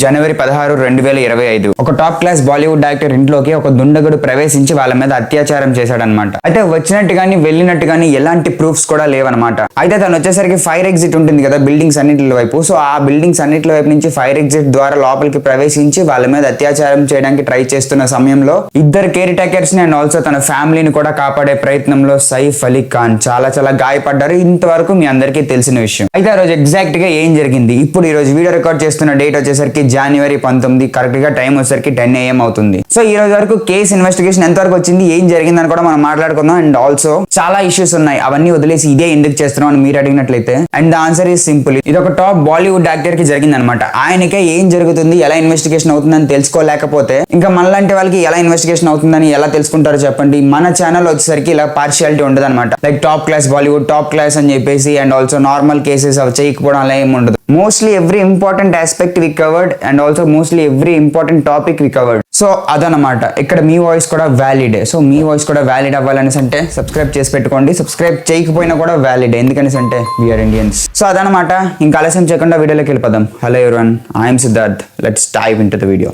జనవరి 16, 2025 ఒక top class Bollywood actor ఇంట్లోకి ఒక దుండగుడు ప్రవేశించి వాళ్ళ మీద అత్యాచారం చేశాడనమాట. అయితే వచ్చినట్టు గానీ వెళ్ళినట్టు గానీ ఎలాంటి ప్రూఫ్స్ కూడా లేవన్నమాట. అయితే తను వచ్చేసరికి ఫైర్ ఎగ్జిట్ ఉంటుంది కదా బిల్డింగ్స్ అన్నిటి వైపు. సో ఆ బిల్డింగ్స్ అన్నిటి వైపు నుంచి ఫైర్ ఎగ్జిట్ ద్వారా లోపలికి ప్రవేశించి వాళ్ళ మీద అత్యాచారం చేయడానికి ట్రై చేస్తున్న సమయంలో ఇద్దరు కేర్ టేకర్స్ ని అండ్ ఆల్సో తన ఫ్యామిలీని కూడా కాపాడే ప్రయత్నంలో సైఫ్ అలీ ఖాన్ చాలా గాయపడ్డారు. ఇంతవరకు మీ అందరికీ తెలిసిన విషయం. అయితే ఆ రోజు ఎగ్జాక్ట్ గా ఏం జరిగింది, ఇప్పుడు ఈ రోజు వీడియో రికార్డ్ చేస్తున్న డేట్ వచ్చేసరికి జనవరి 19, కరెక్ట్ గా టైం వచ్చేసరికి 10 AM అవుతుంది. సో ఈ రోజు వరకు కేసు ఇన్వెస్టిగేషన్ ఎంత వరకు వచ్చింది, ఏం జరిగిందని కూడా మనం మాట్లాడుకుందాం. అండ్ ఆల్సో చాలా ఇష్యూస్ ఉన్నాయి, అవన్నీ వదిలేసి ఇదే ఎందుకు చేస్తున్నాం అని మీరు అడిగినట్లయితే and the answer is simple. ఇది ఒక టాప్ బాలీవుడ్ యాక్టర్ కి జరిగింది అనమాట. ఆయనకే ఏం జరుగుతుంది, ఎలా ఇన్వెస్టిగేషన్ అవుతుందని తెలుసుకోలేకపోతే ఇంకా మనలాంటి వాళ్ళకి ఎలా ఇన్వెస్టిగేషన్ అవుతుందని ఎలా తెలుసుకుంటారో చెప్పండి. మన ఛానల్ వచ్చేసరికి ఇలా పార్షియాలిటీ ఉండదు అనమాట. Like top class Bollywood, top class అని చెప్పేసి అండ్ ఆల్సో నార్మల్ కేసెస్ అవి చేయకపోవడం అలా ఏమి ఉండదు. Mostly every important aspect we covered and also mostly every important topic we covered. So అదనమాట, ఇక్కడ మీ వాయిస్ కూడా వ్యాలిడే. సో మీ వాయిస్ కూడా వ్యాలిడ్ అవ్వాలనేసి అంటే సబ్స్క్రైబ్ చేసి పెట్టుకోండి. సబ్స్క్రైబ్ చేయకపోయినా కూడా వ్యాలిడ్, ఎందుకనేసి అంటే వీఆర్ ఇండియన్స్. సో అదనమాట, ఇంకా ఆలస్యం చేయకుండా వీడియోలోకి వెళ్ళిపోదాం. Hello everyone, I'm Siddharth. Let's dive into the video.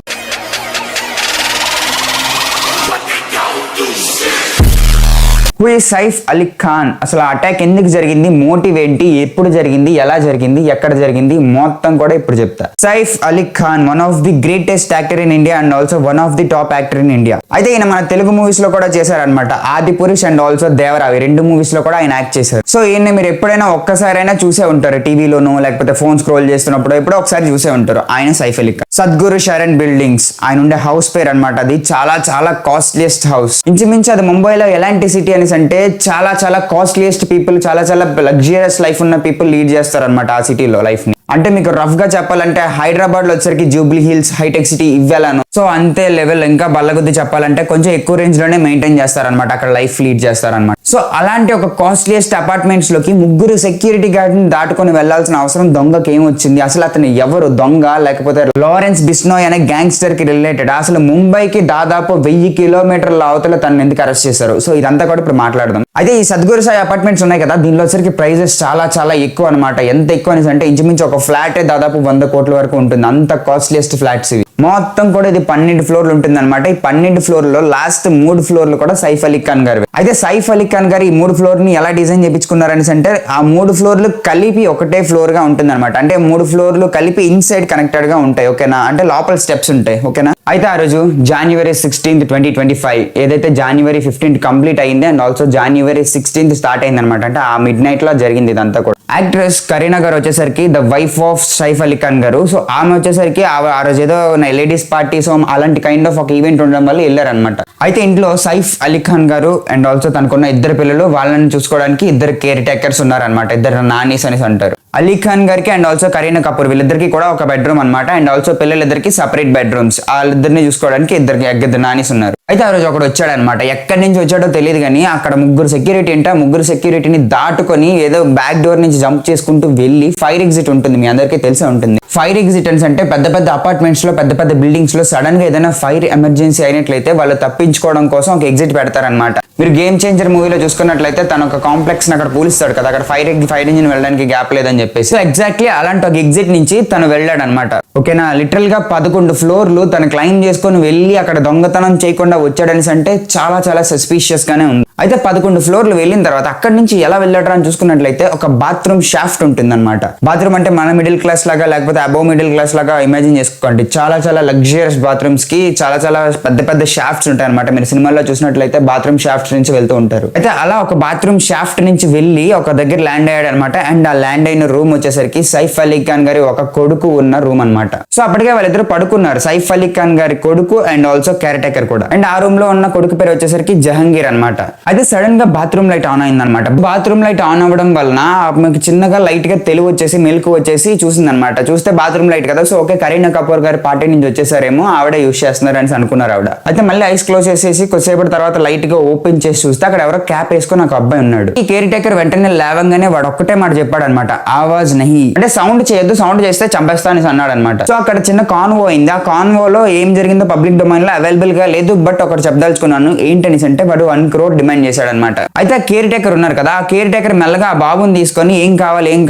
Who is Saif Ali Khan? అసలు అటాక్ ఎందుకు జరిగింది, మోటివ్ ఏంటి, ఎప్పుడు జరిగింది, ఎలా జరిగింది, ఎక్కడ జరిగింది, మొత్తం కూడా ఇప్పుడు చెప్తా. Saif Ali Khan one of the greatest actor in India and also one of the top actor in India. అయితే ఈయన మన తెలుగు మూవీస్ లో కూడా చేశారనమాట. ఆదిపురుష్ అండ్ ఆల్సో దేవరావి 2 మూవీస్ లో కూడా ఆయన యాక్ట్ చేశారు. సో ఈయన మీరు ఎప్పుడైనా ఒక్కసారైనా చూసే ఉంటారు, టీవీలోనో లేకపోతే ఫోన్ స్క్రోల్ చేస్తున్నప్పుడు ఎప్పుడో ఒకసారి చూసే ఉంటారు. ఆయన సైఫ్ అలీ ఖాన్. సద్గురు శరణ్ బిల్డింగ్స్ ఆయన ఉండే హౌస్ పేరు అనమాట. అది చాలా కాస్ట్లీయెస్ట్ హౌస్. ఇంచుమించు అది ముంబైలో ఎలాంటి సిటీ అని అంటే చాలా కాస్ట్లీయెస్ట్ పీపుల్, చాలా లగ్జరియస్ లైఫ్ ఉన్న పీపుల్ లీడ్ చేస్తారనమాట ఆ సిటీలో లైఫ్ ని. అంటే మీకు రఫ్ గా చెప్పాలంటే హైదరాబాద్ లో వచ్చేసరికి జూబ్లీ హిల్స్, హైటెక్ సిటీ ఇవ్వాలను. సో అంతే లెవెల్. ఇంకా బల్లగుద్ది చెప్పాలంటే కొంచెం ఎక్కువ రేంజ్ లోనే మెయింటైన్ చేస్తారనమాట, అక్కడ లైఫ్ లీడ్ చేస్తారనమాట. సో అలాంటి ఒక కాస్ట్లీయెస్ట్ అపార్ట్మెంట్స్ లోకి 3 సెక్యూరిటీ గార్డ్ ని దాటుకొని వెళ్లాల్సిన అవసరం దొంగకి ఏమొచ్చింది? అసలు అతను ఎవరు, దొంగ లేకపోతే లారెన్స్ బిష్నోయ్ అనే గ్యాంగ్స్టర్ కి రిలేటెడ్? అసలు ముంబైకి దాదాపు 1000 కిలోమీటర్ల అవతల తను ఎందుకు అరెస్ట్ చేశారు? సో ఇదంతా కూడా ఇప్పుడు మాట్లాడదాం. అయితే ఈ సద్గురు సాయి అపార్ట్మెంట్స్ ఉన్నాయి కదా, దీనిలో వచ్చరికి ప్రైజెస్ చాలా ఎక్కువ అనమాట. ఎంత ఎక్కువ అనేసి అంటే ఇంచుమించు ఒక ఫ్లాటే దాదాపు 100 కోట్ల వరకు ఉంటుంది. అంత కాస్ట్లీయెస్ట్ ఫ్లాట్స్ ఇవి. మొత్తం కూడా ఇది 12 ఫ్లోర్లు ఉంటుంది అనమాట. ఈ 12 ఫ్లోర్లో లాస్ట్ 3 ఫ్లోర్లు కూడా సైఫ్ అలీ ఖాన్ గారు. అయితే సైఫ్ అలీ ఖాన్ గారు ఈ 3 ఫ్లోర్ ని ఎలా డిజైన్ చేయించుకున్నారని అంటే ఆ 3 ఫ్లోర్లు కలిపి ఒకటే ఫ్లోర్ గా ఉంటుంది అనమాట. అంటే 3 ఫ్లోర్లు కలిపి ఇన్సైడ్ కనెక్టెడ్ గా ఉంటాయి, ఓకేనా? అంటే లోపల స్టెప్స్ ఉంటాయి, ఓకేనా? అయితే ఆ రోజు జనవరి 16, 2025 ఏదైతే జనవరి 15 కంప్లీట్ అయింది అండ్ ఆల్సో జనవరి 16 స్టార్ట్ అయింది అనమాట. అంటే ఆ మిడ్ నైట్ లో జరిగింది ఇదంతా కూడా. యాక్ట్రెస్ కరీనా గారు వచ్చేసరికి the wife of Saif Ali Khan గారు. సో ఆమె వచ్చేసరికి ఆ రోజు ఏదో లేడీస్ పార్టీ, సో అలాంటి కైండ్ ఆఫ్ ఒక ఈవెంట్ ఉండడం వల్ల వెళ్ళారనమాట. అయితే ఇంట్లో సైఫ్ అలీ ఖాన్ గారు అండ్ ఆల్సో తనకున్న 2 పిల్లలు, వాళ్ళని చూసుకోవడానికి 2 కేర్ టేకర్స్ ఉన్నారనమాట. 2 నానీస్ అనేసి అంటారు. అలీ ఖాన్ గారికి అండ్ ఆల్సో కరీనా కపూర్ వీళ్ళిద్దరికి కూడా ఒక బెడ్రూమ్ అనమాట. అండ్ ఆల్సో పిల్లలిద్దరికి సెపరేట్ బెడ్రూమ్స్. వాళ్ళిద్దరిని చూసుకోవడానికి 2 నానీస్ ఉన్నారు. అయితే ఆ రోజు ఒకడు వచ్చాడనమాట. ఎక్కడి నుంచి వచ్చాడో తెలియదు కానీ అక్కడ 3 సెక్యూరిటీ అంటే 3 సెక్యూరిటీని దాటుకొని ఏదో బ్యాక్ డోర్ నుంచి జంప్ చేసుకుంటూ వెళ్ళి ఫైర్ ఎగ్జిట్ ఉంటుంది, మీ అందరికీ తెలిసే ఉంటుంది. ఫైర్ ఎగ్జిటెన్స్ అంటే పెద్ద అపార్ట్మెంట్స్ లో, పెద్ద బిల్డింగ్స్ లో సడన్ గా ఏదైనా ఫైర్ ఎమర్జెన్సీ అయినట్లయితే వాళ్ళు తప్పించుకోవడం కోసం ఒక ఎగ్జిట్ పెడతారనమాట. మీరు గేమ్ చేంజర్ మూవీలో చూసుకున్నట్లయితే తన ఒక కాంప్లెక్స్ అక్కడ పూలిస్తాడు కదా, అక్కడ ఫైర్ ఇంజిన్ వెళ్ళడానికి గ్యాప్ లేదని చెప్పేసి. సో ఎగ్జాక్ట్లీ అలాంటి ఒక ఎగ్జిట్ నుంచి తను వెళ్ళాడు అనమాట, ఓకేనా? లిటరల్ గా 11 ఫ్లోర్లు తను క్లైమ్ చేసుకొని వెళ్ళి అక్కడ దొంగతనం చేయకుండా వచ్చాడని అంటే చాలా సస్పీషియస్ గానే ఉంది. అయితే 11 ఫ్లోర్లు వెళ్ళిన తర్వాత అక్కడి నుంచి ఎలా వెళ్ళాడు అని చూసుకున్నట్లయితే ఒక బాత్రూమ్ షాఫ్ట్ ఉంటుంది అనమాట. బాత్రూమ్ అంటే మన మిడిల్ క్లాస్ లాగా లేకపోతే అబోవ్ మిడిల్ క్లాస్ లాగా ఇమాజిన్ చేసుకోండి. చాలా లగ్జరియస్ బాత్రూమ్స్ కి చాలా పెద్ద షాఫ్ట్స్ ఉంటాయి అనమాట. మీరు సినిమాల్లో చూసినట్లయితే బాత్రూమ్ షాఫ్ట్స్ నుంచి వెళ్తూ ఉంటారు. అయితే అలా ఒక బాత్రూమ్ షాఫ్ట్ నుంచి వెళ్ళి ఒక దగ్గర ల్యాండ్ అయ్యాడు అనమాట. అండ్ ఆ ల్యాండ్ అయిన రూమ్ వచ్చేసరికి సైఫ్ అలీ ఖాన్ గారి ఒక కొడుకు ఉన్న రూమ్ అనమాట. సో అప్పటికే వాళ్ళిద్దరు పడుకున్నారు, సైఫ్ అలీ ఖాన్ గారి కొడుకు అండ్ ఆల్సో కేర్ టేకర్ కూడా. అండ్ ఆ రూమ్ లో ఉన్న కొడుకు పేరు వచ్చేసరికి జహంగీర్ అనమాట. అయితే సడన్ గా బాత్రూమ్ లైట్ ఆన్ అయింది అనమాట. బాత్రూమ్ లైట్ ఆన్ అవ్వడం వలన మీకు చిన్నగా లైట్ గా తెలుగు వచ్చేసి మెలకు వచ్చేసి చూసింది అనమాట. చూస్తే బాత్రూమ్ లైట్ కదా, సో ఓకే కరీనా కపూర్ గారి పార్టీ నుంచి వచ్చేసారేమో, ఆవిడ యూస్ చేస్తున్నారు అని అనుకున్నారు ఆవిడ. అయితే మళ్ళీ ఐస్ క్లోజ్ చేసేసి కొద్దిసేపటి తర్వాత లైట్ గా ఓపెన్ చేసి చూస్తే అక్కడ ఎవరో క్యాప్ వేసుకుని ఒక అబ్బాయి ఉన్నాడు. ఈ కేర్ టేకర్ వెంటనే లేవంగానే వాడు ఒక్కటే మాట చెప్పాడు అనమాట, ఆవాజ్ నహి, అంటే సౌండ్ చేయొద్దు, సౌండ్ చేస్తే చంపేస్తా అని అన్నాడు అనమాట. సో అక్కడ చిన్న కాన్వో అయింది. ఆ కాన్వోలో ఏం జరిగిందో పబ్లిక్ డొమైన్ లో అవైలబుల్ గా లేదు, బట్ ఒకటి చెప్పదలుచుకున్నాను ఏంటని అంటే వాడు 1 crore డిమాండ్ డిమాండ్ చేశాడు అనమాట. అయితే ఆ కేర్ టేకర్ ఉన్నారు కదా, ఆ కేర్ టేకర్ మెల్లగా ఆ బాబుని తీసుకొని ఏం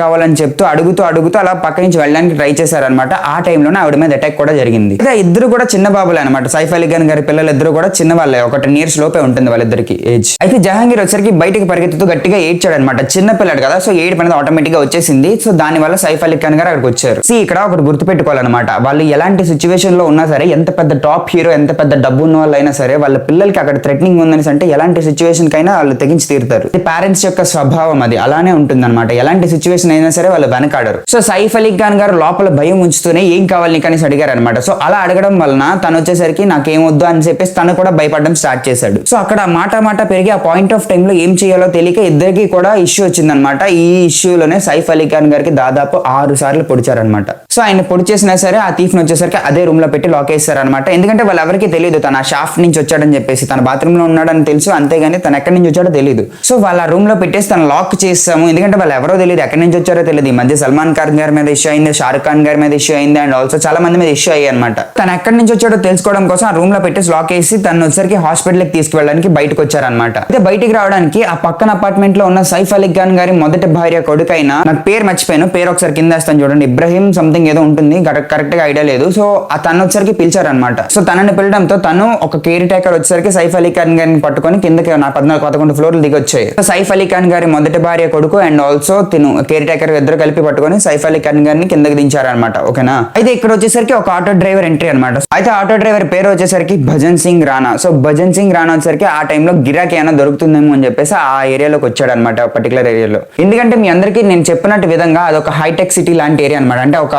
కావాలని చెప్తూ అడుగుతూ అలా పక్క నుంచి వెళ్ళడానికి ట్రై చేశారనమాట. ఆ టైంలోనే ఆవిడ మీద అటాక్ కూడా జరిగింది. అయితే ఇద్దరు కూడా చిన్న బాబులే అనమాట. సైఫ్ అలీ ఖాన్ గారి పిల్లలు ఇద్దరు కూడా చిన్న వాళ్ళే, ఒక 10 years లోపే ఉంటుంది వాళ్ళిద్దరికి ఏజ్. అయితే జహాంగీర్ వచ్చరికి బయటకి పరిగెత్తుతూ గట్టిగా ఏడ్చాడు అనమాట. చిన్న పిల్లాడు కదా, సో ఏడు పని ఆటోమేటిక్ గా వచ్చేసింది. సో దాని వల్ల సైఫ్ అలీ ఖాన్ గారు అక్కడికి వచ్చారు. ఇక్కడ ఒకటి గుర్తుపెట్టుకోవాలన్నమాట, వాళ్ళు ఎలాంటి సిచ్యువేషన్ లో ఉన్నా సరే, ఎంత పెద్ద టాప్ హీరో, ఎంత పెద్ద డబ్బు ఉన్న వాళ్ళు అయినా సరే, వాళ్ళ పిల్లలకి అక్కడ థ్రెటనింగ్ ఉందని అంటే ఎలాంటి సిచ్యువేషన్ కైనా వాళ్ళు తెగించి తీరుతారు. పేరెంట్స్ యొక్క స్వభావం అది అలానే ఉంటుంది అనమాట. ఎలాంటి సిచ్యువేషన్ అయినా సరే వాళ్ళు వెనకాడరు. సో సైఫ్ అలీ ఖాన్ గారు లోపల భయం ఉంచుతూనే ఏం కావాలి నీకు అనేసి అడిగారు అనమాట. సో అలా అడగడం వలన తను వచ్చేసరికి నాకేమొద్దు అని చెప్పేసి తను కూడా భయపడడం స్టార్ట్ చేశాడు. సో అక్కడ మాట పెరిగి ఆ పాయింట్ ఆఫ్ టైం లో ఏం చేయాలో తెలియక ఇద్దరికి కూడా ఇష్యూ వచ్చిందనమాట. ఈ ఇష్యూలోనే సైఫ్ అలీ ఖాన్ గారికి దాదాపు 6 సార్లు పొడిచారనమాట. సో ఆయన పొడి చేసినా సరే ఆ థీఫ్ ని వచ్చేసరికి అదే రూమ్ లో పెట్టి లాక్ చేస్తారనమాట. ఎందుకంటే వాళ్ళు ఎవరికి తెలియదు తన షాఫ్ట్ నుంచి వచ్చాడని చెప్పేసి, తన బాత్రూమ్ లో ఉన్నాడని తెలుసు, అంతేగాని తను ఎక్కడి నుంచి వచ్చాడో తెలియదు. సో వాళ్ళ రూమ్ లో పెట్టేసి తను లాక్ చేస్తాము, ఎందుకంటే వాళ్ళు ఎవరో తెలియదు, ఎక్కడి నుంచి వచ్చారో తెలియదు. ఈ మధ్య సల్మాన్ ఖాన్ గారి మీద ఇష్యూ అయింది, షారుఖ్ ఖాన్ గారి మీద ఇష్యూ అయింది, అండ్ ఆల్సో చాలా మంది మీద ఇష్యూ అయ్యాయి అనమాట. తను ఎక్కడి నుంచి వచ్చాడో తెలుసుకోవడం కోసం ఆ రూమ్ లో పెట్టేసి లాక్ చేసి తను వచ్చరికి హాస్పిటల్ కి తీసుకువెళ్ళడానికి బయటకు వచ్చారనమాట. అయితే బయటికి రావడానికి ఆ పక్కన అపార్ట్మెంట్ లో ఉన్న సైఫ్ అలీ ఖాన్ గారి మొదటి భార్య కొడుకైన, నాకు పేరు మర్చిపోయాను, పేరు ఒకసారి కింద వేస్తాను చూడండి, ఇబ్రహీం సంథింగ్ ఏదో ఉంటుంది, కరెక్ట్ గా ఐడియా లేదు. సో ఆ తను వచ్చరికి పిలిచారనమాట. సో తనని పిలవడంతో తను ఒక కేర్ టేకర్ వచ్చేసరికి సైఫ్ అలీ ఖాన్ గారిని పట్టుకొని కిందకి 14-11 ఫ్లోర్లు దిగి వచ్చాయి. సో సైఫ్ అలీ ఖాన్ గారి మొదటి భార్య కొడుకు అండ్ ఆల్సో తిను కేర్ టేకర్ ఇద్దరు కలిపి పట్టుకొని సైఫ్ అలీ ఖాన్ గారిని కిందకి దించారనమాట. ఓకేనా. అయితే ఇక్కడ వచ్చేసరికి ఒక ఆటో డ్రైవర్ ఎంట్రీ అనమాట. అయితే ఆటో డ్రైవర్ పేరు వచ్చేసరికి భజన్ సింగ్ రాణా. సో భజన్ సింగ్ రాణా వచ్చేసరికి ఆ టైంలో గిరాకీ ఏమైనా దొరుకుతుందేమో అని చెప్పేసి ఆ ఏరియాలోకి వచ్చాడు అనమాట, పర్టికులర్ ఏరియాలో. ఎందుకంటే మీ అందరికీ నేను చెప్పినట్టు విధంగా అదొక హైటెక్ సిటీ లాంటి ఏరియా అనమాట. అంటే ఒక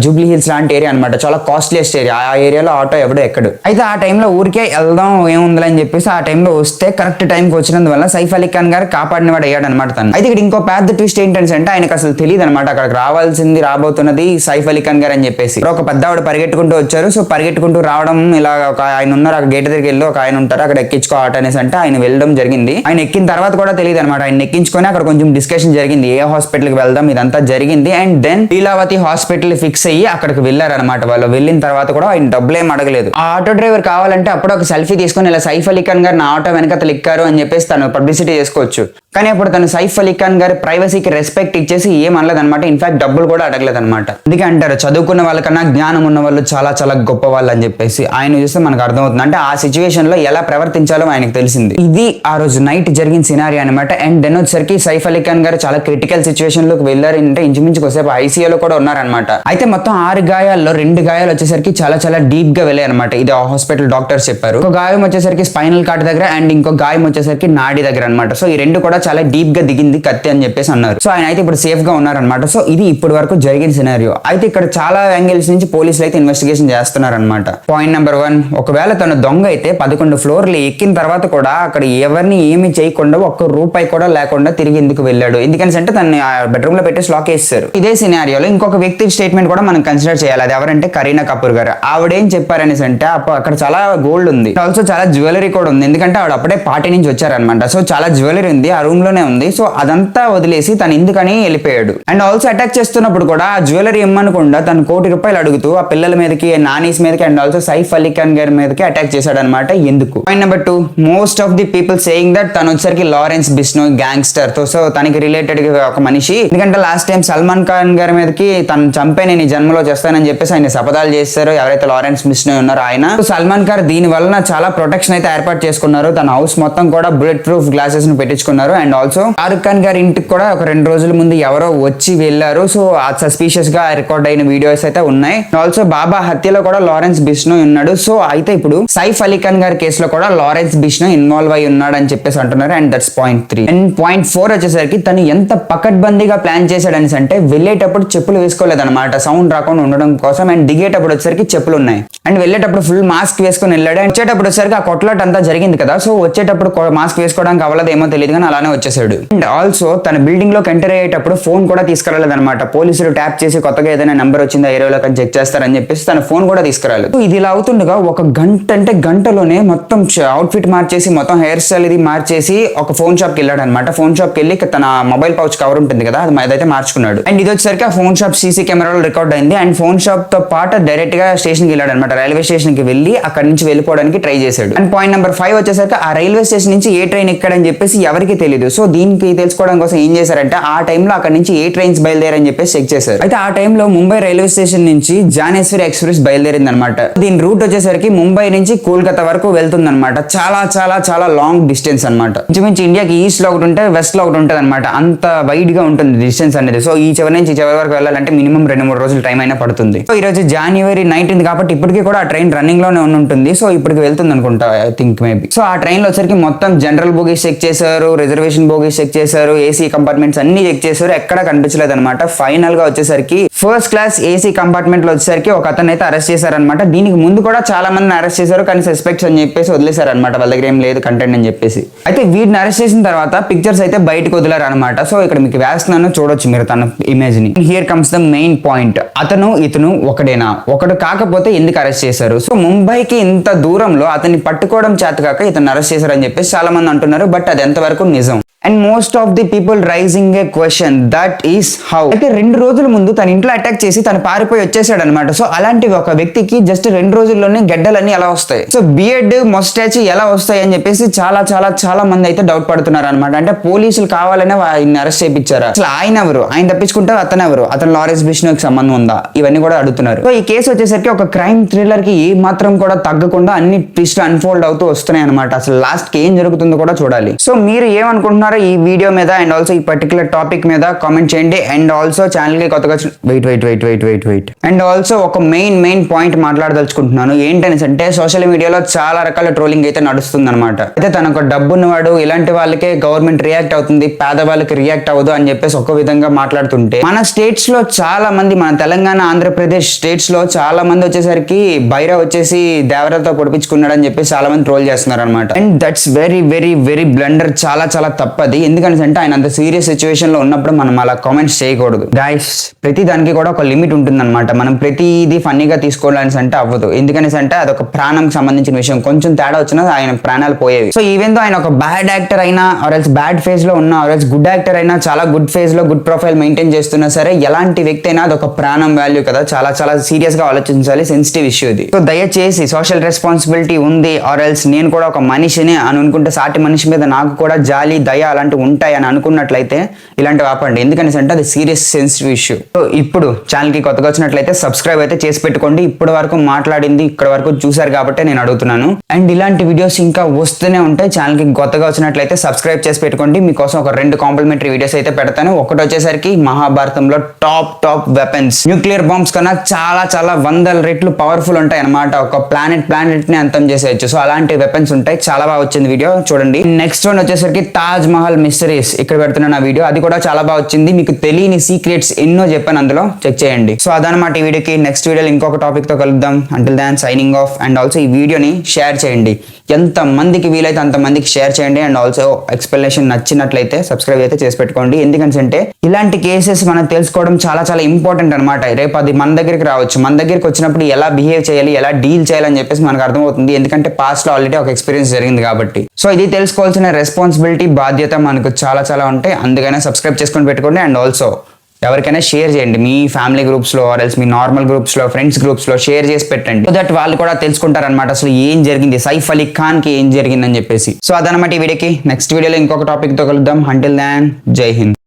జూబ్లీ హిల్స్ లాంటి ఏరియా అనమాట, చాలా కాస్ట్లీయెస్ట్ ఏరియా. ఆ ఏరియాలో ఆటో ఎవడో ఎక్కడు. అయితే ఆ టైంలో ఊరికే వెళ్దాం ఏముందని చెప్పేసి ఆ టైంలో వస్తే కరెక్ట్ టైంకి వచ్చినందువల్ల సైఫ్ అలీ ఖాన్ గారు కాపాడినవాడు అయ్యాడు అనమాట తను. అయితే ఇక్కడ ఇంకో పెద్ద ట్విస్ట్ ఏంటంటే ఆయనకు అసలు తెలియదు అనమాట అక్కడికి రాబోతున్నది సైఫ్ అలీ ఖాన్ గారు అని చెప్పేసి. ఒక పెద్ద ఆవిడ పరిగెట్టుకుంటూ వచ్చారు. సో పరిగెట్టుకుంటూ రావడం, ఇలా ఒక ఆయన ఉన్నారు అక్కడ గేట్ దగ్గరికి వెళ్ళి ఒక ఆయన ఉంటారు అక్కడ ఎక్కించుకో ఆట అనేసి అంటే ఆయన వెళ్ళడం జరిగింది. ఆయన ఎక్కిన తర్వాత కూడా తెలియదు అనమాట, ఆయన ఎక్కించుకొని అక్కడ కొంచెం డిస్కషన్ జరిగింది, ఏ హాస్పిటల్ కి వెళ్దాం ఇదంతా జరిగింది. And then Lilavati hospital fix అయ్యి అక్కడికి వెళ్ళారనమాట. వాళ్ళు వెళ్ళిన తర్వాత కూడా ఆయన డబ్బులు ఏం అడగలేదు. ఆ ఆటో డ్రైవర్ కావాలంటే అప్పుడు ఒక సెల్ఫీ తీసుకొని ఇలా సైఫ్ అలీ ఖాన్ గారు నా ఆటో వెనకతలు ఎక్కారు అని చెప్పేసి తను పబ్లిసిటీ చేసుకోవచ్చు. కానీ అప్పుడు తను సైఫ్ అలీ ఖాన్ గారి ప్రైవసీకి రెస్పెక్ట్ ఇచ్చేసి ఏం అనలేదన్నమాట. ఇన్ఫాక్ట్ డబ్బులు కూడా అడగలేదన్నమాట. అందుకే అంటారు చదువుకున్న వాళ్ళకన్నా జ్ఞానం ఉన్న వాళ్ళు చాలా చాలా గొప్ప వాళ్ళు అని చెప్పేసి. ఆయన చూస్తే మనకు అర్థమవుతుంది, అంటే ఆ సిచ్యువేషన్ లో ఎలా ప్రవర్తించాలో ఆయనకు తెలిసింది. ఇది ఆ రోజు నైట్ జరిగిన సినారీ అనమాట. అండ్ దెన్ వచ్చేసరికి సైఫ్ అలీ ఖాన్ గారు చాలా క్రిటికల్ సిచ్యువేషన్ లోకి వెళ్ళారు, అంటే ఇంచుమించు కొద్దిసేపు ఐసీయూలో కూడా ఉన్నారనమాట. అయితే మొత్తం 6 గాయాల్లో 2 గాయాలు వచ్చేసరికి చాలా చాలా డీప్ గా వెళ్ళాయి అనమాట. ఇది ఆ హాస్పిటల్ డాక్టర్స్ చెప్పారు. ఒక గాయం వచ్చేసరికి స్పైనల్ కార్డ్ దగ్గర అండ్ ఇంకో గాయం వచ్చేసరికి నాడి దగ్గర అనమాట. సో ఈ 2 కూడా చాలా డీప్ గా దిగింది కత్తి అని చెప్పేసి అన్నారు. సో ఆయన అయితే ఇప్పుడు సేఫ్ గా ఉన్నారనమాట. సో ఇది ఇప్పటి వరకు జరిగిన సినారియో. అయితే ఇక్కడ చాలా యాంగిల్స్ నుంచి పోలీసులు అయితే ఇన్వెస్టిగేషన్ చేస్తున్నారనమాట. పాయింట్ నెంబర్ 1, ఒకవేళ తను దొంగ అయితే 11 ఫ్లోర్లు ఎక్కిన తర్వాత కూడా అక్కడ ఎవరిని ఏమి చేయకుండా ₹1 కూడా లేకుండా తిరిగి ఎందుకు వెళ్ళాడు? ఎందుకంటే తను బెడ్రూమ్ లో పెట్టేసి లాక్ చేస్తారు. ఇదే సినారియోలో ఇంకొక వ్యక్తి స్టేట్మెంట్ కూడా మనం కన్సిడర్ చేయాలి. అది ఎవరంటే కరీనా కపూర్ గారు. ఆవిడేం చెప్పారనేసి అంటే అక్కడ చాలా గోల్డ్ ఉంది, ఆల్సో చాలా జ్యువెలరీ కూడా ఉంది. ఎందుకంటే ఆవిడ అప్పుడే పార్టీ నుంచి వచ్చారనమాట. సో చాలా జ్యువెలరీ ఉంది, ఆ రూమ్ లోనే ఉంది. సో అదంతా వదిలేసి తను ఎందుకని వెళ్ళిపోయాడు. అండ్ ఆల్సో అటాక్ చేస్తున్నప్పుడు కూడా ఆ జ్యువెలరీ ఇమ్మనకుండా తను ₹1 అడుగుతూ ఆ పిల్లల మీదకి, నానీస్ మీదకి అండ్ ఆల్సో సైఫ్ అలీ ఖాన్ గారి మీదకి అటాక్ చేశాడు అనమాట. ఎందుకు? Point number 2, most of the people saying that తను వచ్చరికి లారెన్స్ బిష్నోయ్ గ్యాంగ్స్టర్ తో, సో తనకి రిలేటెడ్ ఒక మనిషి. ఎందుకంటే లాస్ట్ టైం సల్మాన్ ఖాన్ గారి మీదకి తను చంపే నేను ఈ జన్మలో చేస్తానని చెప్పేసి ఆయన శపథాలు చేస్తారు ఎవరైతే లారెన్స్ బిష్నోయ్ ఉన్నారో ఆయన. సల్మాన్ ఖాన్ దీని వలన చాలా ప్రొటెక్షన్ అయితే ఏర్పాటు చేసుకున్నారు. తన హౌస్ మొత్తం కూడా బుల్లెట్ ప్రూఫ్ గ్లాసెస్ ను పెట్టించుకున్నారు. అండ్ ఆల్సో షారుఖ్ ఖాన్ గారి ఇంటికి కూడా ఒక 2 రోజుల ముందు ఎవరో వచ్చి వెళ్ళారు. సో ఆ సస్పీషియస్ గా రికార్డ్ అయిన వీడియోస్ అయితే ఉన్నాయి. ఆల్సో బాబా హత్యలో కూడా లారెన్స్ బిష్నోయ్ ఉన్నాడు. సో అయితే ఇప్పుడు సైఫ్ అలీ ఖాన్ గారి కేసులో కూడా లారెన్స్ బిష్నోయ్ ఇన్వాల్వ్ అయి ఉన్నాడు అని చెప్పేసి అంటున్నారు. And that's point 3. And point 4 వచ్చేసరికి తను ఎంత పకడ్బందీగా ప్లాన్ చేశాడని అంటే వెళ్ళేటప్పుడు చెప్పులు వేసుకోలేదన్నమాట, సౌండ్ రాకుండా ఉండడం కోసం. అండ్ దిగేటప్పుడు వచ్చేసరికి చెప్పులు ఉన్నాయి. అండ్ వెళ్ళేటప్పుడు ఫుల్ మాస్క్ వేసుకొని వెళ్ళాడు. అండ్ వచ్చేటప్పుడు వచ్చేసరికి ఆ కొట్లాట అంతా జరిగింది కదా, సో వచ్చేటప్పుడు మాస్క్ వేసుకోవడానికి అవ్వలేదేమో తెలియదు కానీ అలానే వచ్చేసాడు. అండ్ ఆల్సో తన బిల్డింగ్ లోకి ఎంటర్ అయ్యేటప్పుడు ఫోన్ కూడా తీసుకురాలేదన్నమాట. పోలీసులు ట్యాప్ చేసి కొత్తగా ఏదైనా నెంబర్ వచ్చిందా ఏరియాలో చెక్ చేస్తారని చెప్పేసి తన ఫోన్ కూడా తీసుకురాలేదు. ఇది ఇలా అవుతుండగా ఒక గంటలోనే మొత్తం అవుట్ఫిట్ మార్చేసి మొత్తం హెయిర్ స్టైల్ ఇది మార్చేసి ఒక ఫోన్ షాప్ కి వెళ్ళాడు అనమాట. ఫోన్ షాప్ కి వెళ్ళి తన మొబైల్ పౌచ్ కవర్ ఉంటుంది కదా అదైతే మార్చుకున్నాడు. అండ్ ఇది వచ్చేసరికి ఆ ఫోన్ షాప్ సీసీ కెమెరాలో రికార్డ్ అయింది. అండ్ ఫోన్ షాప్ తో పాటు డైరెక్ట్ గా స్టేషన్ కి వెళ్ళాడు అనమాట. రైల్వే స్టేషన్ కి వెళ్ళి అక్కడ నుంచి వెళ్ళిపోవడానికి ట్రై చేశాడు. అండ్ పాయింట్ నెంబర్ 5 వచ్చేసరికి ఆ రైల్వే స్టేషన్ నుంచి ఏ ట్రైన్ ఎక్కడని చెప్పేసి ఎవరికి తెలియదు. సో దీనికి తెలుసుకోవడం కోసం ఏం చేశారంటే ఆ టైంలో అక్కడ నుంచి ఏ ట్రైన్స్ బయలుదేరని చెప్పేసి చెక్ చేశారు. అయితే ఆ టైంలో ముంబై రైల్వే స్టేషన్ నుంచి జానేశ్వరి ఎక్స్ప్రెస్ బయలుదేరింది అనమాట. దీని రూట్ వచ్చేసరికి ముంబై నుంచి కోల్కతా వరకు వెళ్తుంది అనమాట. చాలా చాలా చాలా లాంగ్ డిస్టెన్స్ అనమాట. ఇంచుమించు ఇండియాకి ఈస్ట్ లో ఒకటి ఉంటే వెస్ట్ లో ఒకటి ఉంటుంది అనమాట. అంత వైడ్ గా ఉంటుంది డిస్టెన్స్ అనేది. సో ఈ చివరి నుంచి చివరి వరకు వెళ్ళాలంటే మినిమం 2-3 రోజులు టైం అయినా పడుతుంది. సో ఈ రోజు January 19th కాబట్టి ఇప్పటికీ కూడా ఆ ట్రైన్ రన్నింగ్ లోనే ఉంటుంది. సో ఇప్పటికి వెళ్తుంది అనుకుంటా, ఐ థింక్ మేబీ. సో ఆ ట్రైన్ లో వచ్చరికి మొత్తం జనరల్ బోగీస్ చెక్ చేశారు, రిజర్వేషన్ బోగీస్ చెక్ చేశారు, ఏసీ కంపార్ట్మెంట్స్ అన్ని చెక్ చేశారు. ఎక్కడ కనిపించలేదు అనమాట. ఫైనల్ గా వచ్చేసరికి ఫస్ట్ క్లాస్ ఏసీ కంపార్ట్మెంట్ లో వచ్చేసరికి ఒక అతను అయితే అరెస్ట్ చేశారనమాట. దీనికి ముందు కూడా చాలా మందిని అరెస్ట్ చేశారు, కానీ సస్పెక్ట్స్ అని చెప్పేసి వదిలేశారనమాట. వాళ్ళ దగ్గర ఏం లేదు కంటెంట్ అని చెప్పేసి. అయితే వీటిని అరెస్ట్ చేసిన తర్వాత పిక్చర్స్ అయితే బయటకు వదిలారు అనమాట. సో ఇక్కడ మీకు వేస్తున్నాను, చూడొచ్చు మీరు తన ఇమేజ్ ని. Here comes the main point. అతను ఇతను ఒకడేనా? ఒకడు కాకపోతే ఎందుకు అరెస్ట్ చేశారు? సో ముంబైకి ఇంత దూరంలో అతన్ని పట్టుకోవడం చేత కాక ఇతను అరెస్ట్ చేశారని చెప్పేసి చాలా మంది అంటున్నారు. బట్ అది ఎంతవరకు నిజం? And most of the people raising a question, that is how. అయితే 2 రోజుల ముందు తన ఇంట్లో అటాక్ చేసి తను పారిపోయి వచ్చేసాడు అనమాట. సో అలాంటి ఒక వ్యక్తికి జస్ట్ 2 రోజుల్లోనే గడ్డలన్నీ ఎలా వస్తాయి? సో బియర్డ్ మొస్టాచ్ ఎలా వస్తాయి అని చెప్పేసి చాలా చాలా చాలా మంది అయితే డౌట్ పడుతున్నారు అనమాట. అంటే పోలీసులు కావాలనే ఆయన అరెస్ట్ చేయించారా? అసలు ఆయన ఎవరు? ఆయన తప్పించుకుంటే అతను ఎవరు? అతను లారెన్స్ బిష్ణోకి సంబంధం ఉందా? ఇవన్నీ కూడా అడుగుతున్నారు. సో ఈ కేసు వచ్చేసరికి ఒక క్రైమ్ థ్రిల్లర్ కి ఏ మాత్రం కూడా తగ్గకుండా అన్ని ట్విస్ట్ అన్ఫోల్డ్ అవుతూ వస్తున్నాయి అనమాట. అసలు లాస్ట్ కి ఏం జరుగుతుందో కూడా చూడాలి. సో మీరు ఏమనుకుంటున్నారు ఈ వీడియో మీద అండ్ ఆల్సో ఈ పర్టికులర్ టాపిక్ మీద కామెంట్ చేయండి. అండ్ ఆల్సో ఛానల్ కి కొత్తగా వెయిట్ అండ్ ఆల్సో ఒక మెయిన్ పాయింట్ మాట్లాడదలుచుకుంటున్నాను. ఏంటంటే సోషల్ మీడియాలో చాలా రకాల ట్రోలింగ్ అయితే నడుస్తుంది అనమాట. అయితే తనకు డబ్బున్నవాడు ఇలాంటి వాళ్ళకే గవర్నమెంట్ రియాక్ట్ అవుతుంది, పేదవాళ్ళకి రియాక్ట్ అవ్వదు అని చెప్పేసి ఒక విధంగా మాట్లాడుతుంటే, మన స్టేట్స్ లో చాలా మంది, మన తెలంగాణ ఆంధ్రప్రదేశ్ స్టేట్స్ లో చాలా మంది వచ్చేసరికి బైరా వచ్చేసి దేవరతో పొడిపించుకున్నాడు అని చెప్పి చాలా మంది ట్రోల్ చేస్తున్నారు అనమాట. And that's very very very blunder. చాలా చాలా తప్పది. ఎందుకంటే ఆయన అంత సీరియస్ సిచ్యువేషన్ లో ఉన్నప్పుడు మనం అలా కామెంట్స్ చేయకూడదు గైస్. ప్రతి దానికి కూడా ఒక లిమిట్ ఉంటుందన్నమాట. మనం ప్రతిదీ ఫన్నీగా తీసుకోవాలని అంటే అవ్వదు. ఎందుకంటే అదొక ప్రాణంకి సంబంధించిన విషయం. కొంచెం తేడా వచ్చినా ఆయన ప్రాణాలు పోయేవి. సో ఈవెన్ దో ఆయన ఒక బ్యాడ్ యాక్టర్ అయినా ఆర్ఎల్స్ బ్యాడ్ ఫేజ్ లో ఉన్నా ఆర్ఎల్స్ గుడ్ యాక్టర్ అయినా, చాలా గుడ్ ఫేజ్ లో గుడ్ ప్రొఫైల్ మెయింటైన్ చేస్తున్నా సరే, ఎలాంటి వ్యక్తి అయినా అదొక ప్రాణం వాల్యూ కదా. చాలా చాలా సీరియస్ గా ఆలోచించాలి. సెన్సిటివ్ ఇష్యూ ఇది. సో దయచేసి సోషల్ రెస్పాన్సిబిలిటీ ఉంది ఆర్ఎల్స్ నేను కూడా ఒక మనిషిని అని అనుకుంటే, సాటి మనిషి మీద నాకు కూడా జాలి దయ అలాంటి ఉంటాయి అని అనుకున్నట్లయితే ఇలాంటివి ఆపండి. ఎందుకంటే అది సీరియస్ సెన్సిటివ్ ఇష్యూ. సో ఇప్పుడు ఛానల్ కి కొత్తగా వచ్చినట్లయితే సబ్స్క్రైబ్ అయితే చేసి పెట్టుకోండి. ఇప్పటి వరకు మాట్లాడింది ఇక్కడ వరకు చూసారు కాబట్టి నేను అడుగుతున్నాను. అండ్ ఇలాంటి వీడియోస్ ఇంకా వస్తూనే ఉంటాయి. ఛానల్ కి కొత్తగా వచ్చినట్లయితే సబ్స్క్రైబ్ చేసి పెట్టుకోండి. మీకోసం ఒక 2 కాంప్లిమెంటరీ వీడియోస్ అయితే పెడతాను. ఒకటి వచ్చేసరికి మహాభారతంలో టాప్ వెపన్స్, న్యూక్లియర్ బాంబ్స్ కన్నా చాలా చాలా 100 రెట్లు పవర్ఫుల్ ఉంటాయి అనమాట. ఒక ప్లానెట్ ని అంతం చేసేయచ్చు. సో అలాంటి వెపన్స్ ఉంటాయి. చాలా బాగా వచ్చింది వీడియో, చూడండి. నెక్స్ట్ వన్ వచ్చేసరికి తాజ్ మహల్ మిస్టరీస్, ఇక్కడ పెడుతున్న వీడియో. అది కూడా చాలా బాగా వచ్చింది. మీకు తెలియని సీక్రెట్స్ ఎన్నో చెప్పాను, అందులో చెక్ చేయండి. సో అదనమాట ఈ వీడియోకి. నెక్స్ట్ వీడియోలో ఇంకొక టాపిక్ తో కలుద్దాం. Until than signing off. And also ఈ వీడియోని షేర్ చేయండి. ఎంత మందికి వీలైతే అంత మందికి షేర్ చేయండి. అండ్ ఆల్సో ఎక్స్ప్లెనేషన్ నచ్చినట్లయితే సబ్స్క్రైబ్ అయితే చేసి పెట్టుకోండి. ఎందుకంటే ఇలాంటి కేసెస్ మనం తెలుసుకోవడం చాలా చాలా ఇంపార్టెంట్ అనమాట. రేపు అది మన దగ్గరికి రావచ్చు. మన దగ్గరికి వచ్చినప్పుడు ఎలా బిహేవ్ చేయాలి, ఎలా డీల్ చేయాలని చెప్పేసి మనకు అర్థమవుతుంది. ఎందుకంటే పాస్ట్ లో ఆల్రెడీ ఒక ఎక్స్పీరియన్స్ జరిగింది కాబట్టి. సో ఇది తెలుసుకోవాల్సిన రెస్పాన్సిబిలిటీ, బాధ్యత మనకు చాలా చాలా ఉంటాయి. అందుకనే సబ్స్క్రైబ్ చేసుకొని పెట్టుకోండి. అండ్ ఆల్సో ఎవరికైనా షేర్ చేయండి. మీ ఫ్యామిలీ గ్రూప్స్ లో ఆర్ఎల్స్ మీ నార్మల్ గ్రూప్స్ లో, ఫ్రెండ్స్ గ్రూప్స్ లో షేర్ చేసి పెట్టండి. సో దట్ వాళ్ళు కూడా తెలుసుకుంటారు అనమాట అసలు ఏం జరిగింది, సైఫ్ అలీ ఖాన్ కి ఏం జరిగిందని చెప్పేసి. సో అదనమాట ఈ వీడియోకి. నెక్స్ట్ వీడియోలో ఇంకొక టాపిక్ తో కలుద్దాం. అంటిల్ దాన్ జై హింద్.